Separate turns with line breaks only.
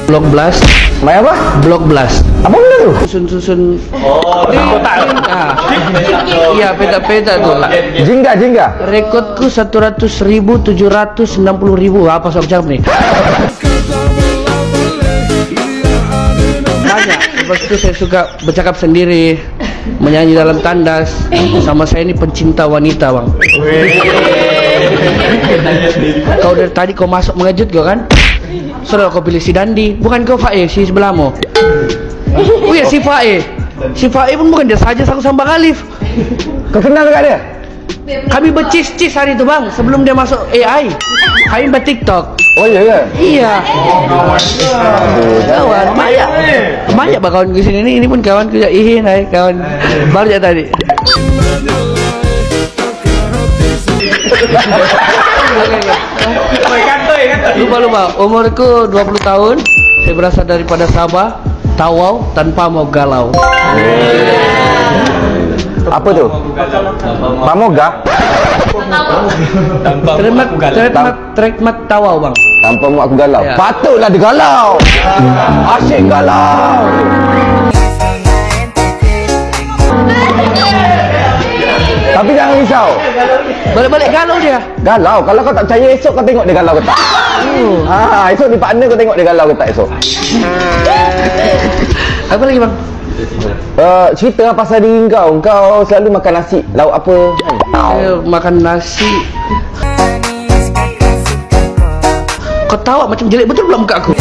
Blok Blast.
Main apa?
Blok Blast.
Apa benda tu?
Susun-susun.
Oh, kotak.
Iya, peta-peta tuh.
Jingga.
Rekodku 100.000, 760.000. Apa soal cakap nih? Banyak. Lepas itu saya suka bercakap sendiri, menyanyi dalam tandas. Sama saya ini pencinta wanita, bang. Kau dari tadi kau masuk mengejut kau kan? Sudah kau pilih si Dandi, bukan kau Fae, si sebelahmu. Oh ya si Fae. Si Fae pun bukan dia saja aku sama Bang Alif.
Kau kenal dekat dia?
Kami bercis-cis hari itu bang, sebelum dia masuk AI. Kami ber-TikTok.
Oh iya ke?
Iya. Kawan, banyak bang kawan ke sini. Ini pun kawan kerja Ihin, kawan baru je tadi. Lupa. Umurku 20 tahun. Saya berasal daripada Sabah, Tawau tanpa mau galau.
Apa tu? Pamoga?
Trademark Tawau bang.
Tanpa mau aku galau.
Ya.
Patutlah dia galau. Asyik galau. Tapi jangan risau.
Balik-balik galau dia.
Galau. Kalau kau tak percaya esok kau tengok dia galau ke tak. Esok di partner kau tengok dia galau ke tak esok.
Apa lagi bang?
Cerita pasal diri kau. Kau selalu makan nasi. Lauk apa?
Saya makan nasi. Kau tahu macam jelek betul belum muka aku?